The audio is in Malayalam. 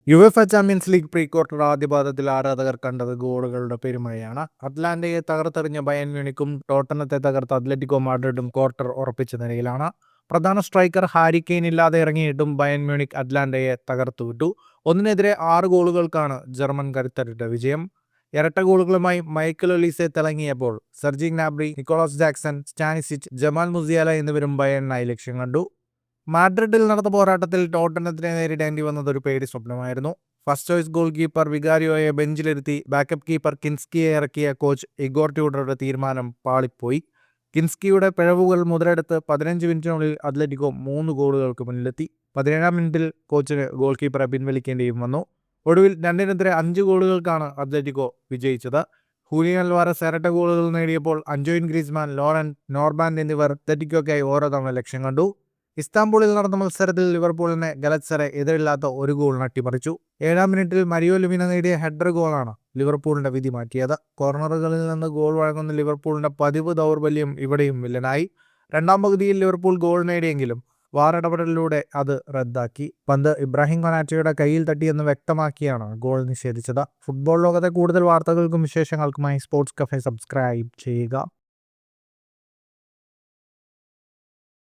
UEFA Champions League pre quarter ആദ്യപാദത്തിൽ ആരാധകർ കണ്ടത് ഗോളുകളുടെ പെരുമഴയാണ്. അറ്റ്ലാന്റയെ തകർത്തെറിഞ്ഞ ബയൺ മ്യൂണിക്കും ടോട്ടനത്തെ തകർത്ത അത്ലറ്റിക്കോ മാഡ്രിഡും ക്വാർട്ടർ ഉറപ്പിച്ച നിലയിലാണ്. പ്രധാന സ്ട്രൈക്കർ ഹാരി കെയ്ൻ ഇല്ലാതെ ഇറങ്ങിയിട്ടും ബയൺ മ്യൂണിക് അറ്റ്ലാന്റയെ തകർത്തുവിട്ടു. 1-6 ഗോളുകൾക്കാണ് ജർമ്മൻ കരുത്തരുടെ വിജയം. ഇരട്ട ഗോളുകളുമായി മൈക്കൽ ഒലീസെ തിളങ്ങിയപ്പോൾ Serge Gnabry, Nicolas Jackson, Stanisic, Jamal Musiala എന്നിവരും ബയണിനായി ലക്ഷ്യം കണ്ടു. മാഡ്രിഡിൽ നടന്ന പോരാട്ടത്തിൽ ടോട്ടനത്തിനെ നേരിടേണ്ടി വന്നത് ഒരു പേടി സ്വപ്നമായിരുന്നു. ഫസ്റ്റ് ചോയ്സ് ഗോൾ കീപ്പർ വികാരിയോയെ ബെഞ്ചിലിരുത്തി ബാക്കപ്പ് കീപ്പർ കിൻസ്കിയെ ഇറക്കിയ കോച്ച് ഇഗോർ ട്യൂഡറുടെ തീരുമാനം പാളിപ്പോയി. കിൻസ്കിയുടെ പിഴവുകൾ മുതലെടുത്ത് 15 മിനിറ്റിനുള്ളിൽ അത്ലറ്റിക്കോ 3 ഗോളുകൾക്ക് മുന്നിലെത്തി. 17-ാം മിനിറ്റിൽ കോച്ചിന് ഗോൾ കീപ്പറെ പിൻവലിക്കേണ്ടിയും വന്നു. ഒടുവിൽ 2-5 ഗോളുകൾക്കാണ് അത്ലറ്റിക്കോ വിജയിച്ചത്. ഹൂലിയൻ അൽവാരസ് ഇരട്ട ഗോളുകൾ നേടിയപ്പോൾ അഞ്ചോയിൻ ഗ്രീസ്മാൻ, ലോറന്റ്, നോർബാൻഡ് എന്നിവർ അത്ലറ്റിക്കോയ്ക്കായി ഓരോ തവണ ലക്ഷ്യം കണ്ടു. ഇസ്താംബൂളിൽ നടന്ന മത്സരത്തിൽ ലിവർപൂളിനെ ഗലത്സറെ എതിരില്ലാത്ത ഒരു ഗോളിന് അട്ടിമറിച്ചു. 7-ാം മിനിറ്റിൽ മരിയോ ലുമിന നേടിയ ഹെഡർ ഗോളാണ് ലിവർപൂളിന്റെ വിധി മാറ്റിയത്. കോർണറുകളിൽ നിന്ന് ഗോൾ വഴങ്ങുന്ന ലിവർപൂളിന്റെ പതിവ് ദൗർബല്യം ഇവിടെയും വില്ലനായി. രണ്ടാം പകുതിയിൽ ലിവർപൂൾ ഗോൾ നേടിയെങ്കിലും വാർ ഇടപെടലിലൂടെ അത് റദ്ദാക്കി. പന്ത് ഇബ്രാഹിം കൊനാറ്റയുടെ കയ്യിൽ തട്ടിയെന്ന് വ്യക്തമാക്കിയാണ് ഗോൾ നിഷേധിച്ചത്. ഫുട്ബോൾ ലോകത്തെ കൂടുതൽ വാർത്തകൾക്കും വിശേഷങ്ങൾക്കുമായി സ്പോർട്സ് കഫേ സബ്സ്ക്രൈബ് ചെയ്യുക.